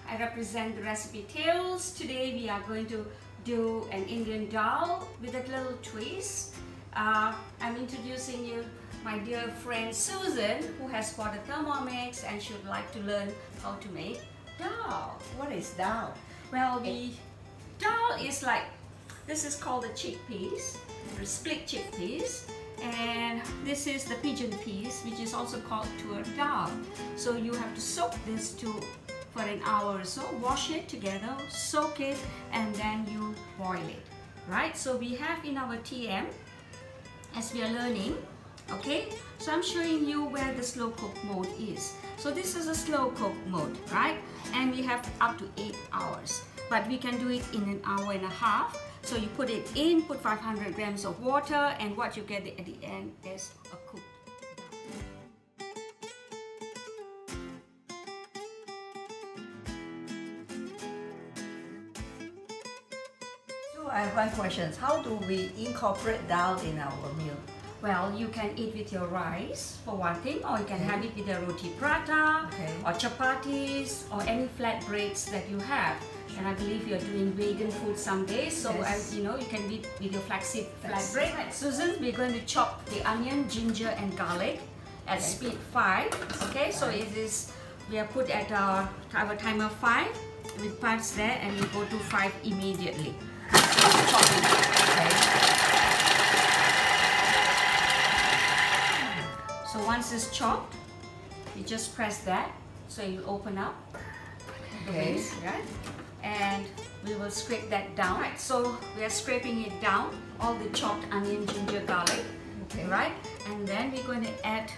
I represent the recipe Dhals. Today we are going to do an Indian dal with a little twist. I'm introducing you my dear friend Susan, who has bought a Thermomix and she would like to learn how to make dal. What is dal? Well, the dal is like, this is called the chickpeas, the split chickpeas, and this is the pigeon peas, which is also called Toovar dal. So you have to soak this for an hour or so, wash it together, soak it, and then you boil it, right? So we have in our TM, as we are learning, okay? So I'm showing you where the slow cook mode is. So this is a slow cook mode, right? And we have up to 8 hours, but we can do it in an hour and a half. So you put it in, put 500 grams of water, and what you get at the end is a cooked dal. So I have one question. How do we incorporate dal in our meal? Well, you can eat with your rice for one thing, or you can have it with a roti prata, or chapatis, or any flat breads that you have. And I believe you're doing vegan food some days, so as you know, you can eat with your flaxseed flat bread. Right. Susan, we're going to chop the onion, ginger, and garlic at speed 5. Okay, so it is, we are put at our timer 5. We pass there and we go to 5 immediately. So chopping. So once it's chopped, you just press that, so you open up the base, right? And we will scrape that down. Right, so we are scraping it down, all the chopped onion, ginger, garlic, right? And then we're going to add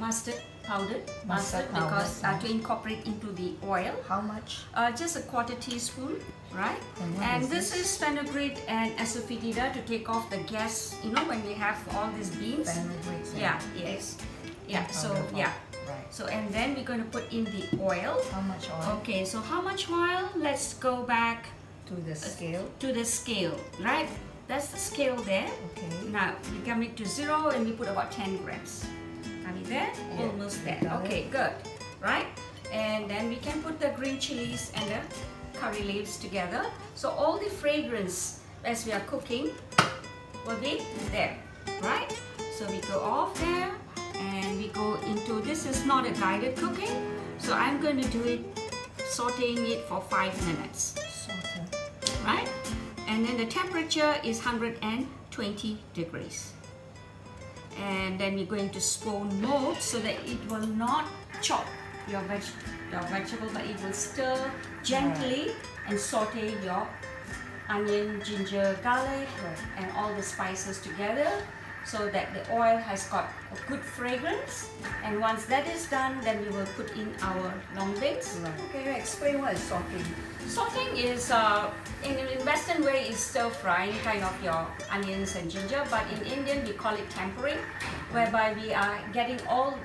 mustard powder, because to incorporate into the oil. How much? Just a 1/4 teaspoon, right? And this is fenugreek and asafoetida to take off the gas. You know, when we have all these beans. Fenugreek. So So and then we're going to put in the oil. How much oil? Okay, so how much oil? Let's go back to the scale. To the scale, right? That's the scale there. Okay. Now we come it to 0 and we put about 10 grams. Are we there? Yeah. Almost there. Okay, good. Right? And then we can put the green chilies and the curry leaves together. So all the fragrance as we are cooking will be there, right? So we go off there. And we go into, this is not a guided cooking, so I'm going to do it, sauteing it for 5 minutes. Saute. Right? And then the temperature is 120 degrees. And then we're going to spoon mode so that it will not chop your vegetable, but it will stir gently and saute your onion, ginger, garlic, and all the spices together, so that the oil has got a good fragrance. And once that is done, then we will put in our long beans. Can you explain what is sauteing? Sauteing is, in Western way, is stir frying kind of your onions and ginger, but in Indian we call it tempering, whereby we are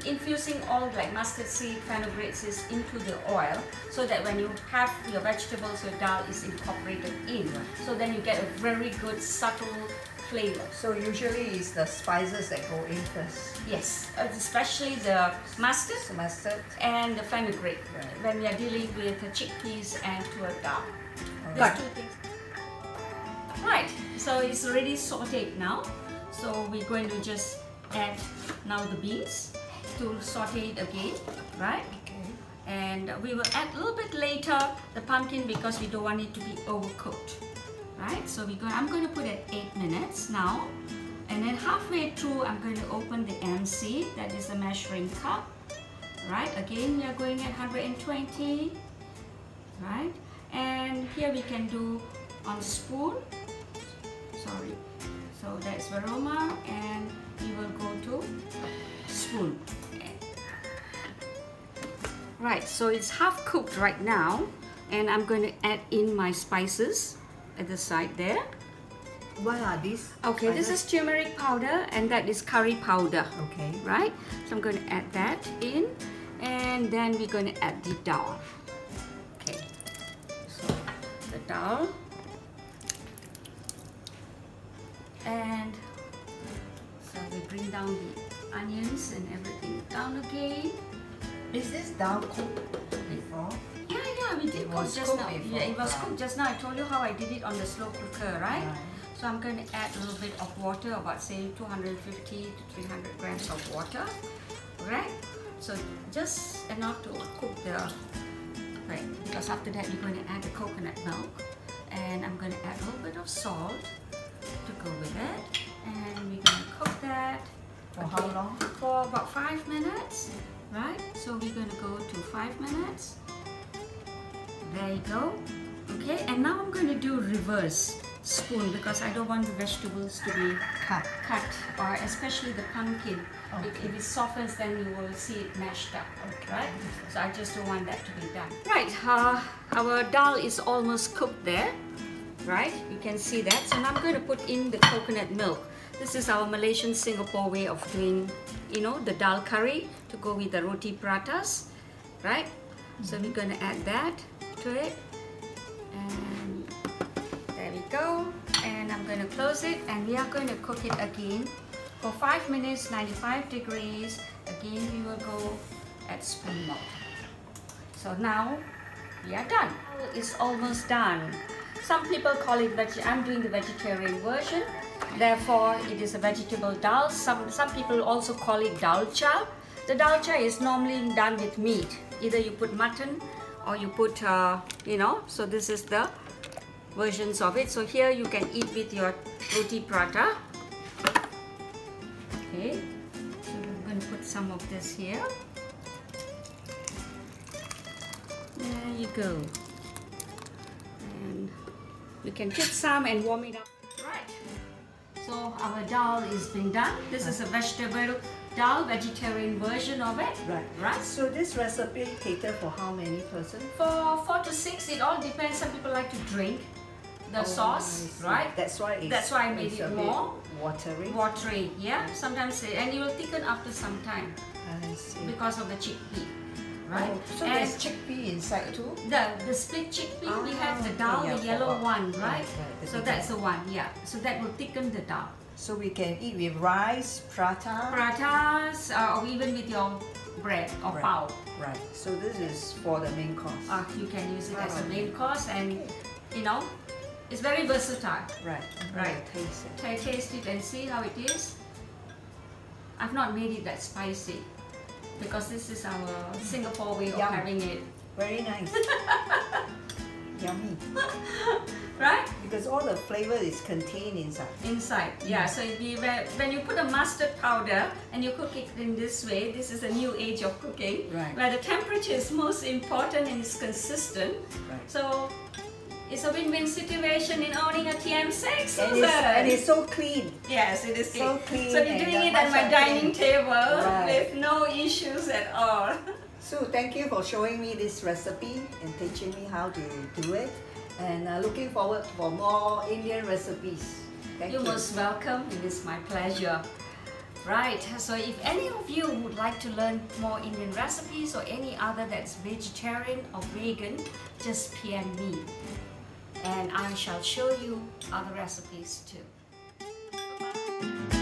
infusing all like mustard seed, fenugreek seeds into the oil, so that when you have your vegetables, your dal is incorporated in. So then you get a very good subtle flavor. So usually it's the spices that go in first. Yes, especially the mustard, and the fenugreek, when we are dealing with the chickpeas and Toovar dal. These 2 things. Right, so it's already sauteed now. So we're going to just add now the beans to saute it again, right? Okay. And we will add a little bit later the pumpkin because we don't want it to be overcooked. Right, so I'm going to put it 8 minutes now, and then halfway through I'm going to open the MC, that is the measuring cup, right? Again, we are going at 120, right? And here we can do on spoon, sorry, so that's aroma, and we will go to spoon. Right, so it's half cooked right now, and I'm going to add in my spices at the side there. What are these? Okay, this is turmeric powder and that is curry powder. Okay. Right? So I'm going to add that in, and then we're going to add the dal. Okay. So the dal. And so we bring down the onions and everything down again. Is this dal cooked before? Yeah, we did cooked just now. Yeah, it was cooked just now. I told you how I did it on the slow cooker, right? So I'm going to add a little bit of water, about say 250 to 300 grams of water, right? So just enough to cook the, right? Because after that you're going to add the coconut milk, and I'm going to add a little bit of salt to go with it, and we're going to cook that. For how long? For about 5 minutes, right? So we're going to go to 5 minutes. There you go. Okay, and now I'm going to do reverse spoon because I don't want the vegetables to be cut, or especially the pumpkin. If it softens, then you will see it mashed up, right? So I just don't want that to be done. Right, our dal is almost cooked there, right? You can see that. So now I'm going to put in the coconut milk. This is our Malaysian Singapore way of doing, you know, the dal curry to go with the roti pratas, right? So we're going to add that to it, and there we go. And I'm going to close it, and we are going to cook it again for 5 minutes, 95 degrees. Again, we will go at spoon mode. So now we are done. It's almost done. Some people call it I'm doing the vegetarian version, therefore it is a vegetable dal. Some people also call it dalcha. The dalcha is normally done with meat. Either you put mutton or you put, you know, so this is the versions of it. So here you can eat with your roti prata. Okay, so I'm going to put some of this here. There you go. And you can get some and warm it up. Right. So our dal is being done. This is a vegetable dal, vegetarian version of it. Right. So this recipe cater for how many persons? For 4 to 6, it all depends. Some people like to drink the sauce, right? That's why I made it more watery. Watery, yeah. Sometimes, and it will thicken after some time. I see. Because of the chickpea, right? So and there's chickpea inside too? The split chickpea, we have the dal, the yellow one, right? So that's the one, yeah. So that will thicken the dal. So we can eat with rice, pratas, or even with your bread or pao. Right. So this is for the main course. You can use it as a main course, and you know, it's very versatile. Right. Taste it. Taste it and see how it is. I've not made it that spicy because this is our Singapore way of having it. Very nice. Yummy. Right? Because all the flavor is contained inside. Inside, yeah. So when you put a mustard powder and you cook it in this way, this is a new age of cooking, where the temperature is most important and is consistent. So it's a win-win situation in owning a TM6, Susan. And it's so clean. Yes, it is so clean. So we're doing it at my dining table with no issues at all. So thank you for showing me this recipe and teaching me how to do it. And looking forward for more Indian recipes. Thank you. You're most welcome. It is my pleasure. Right, so if any of you would like to learn more Indian recipes or any other that's vegetarian or vegan, just PM me. And I shall show you other recipes too. Bye-bye.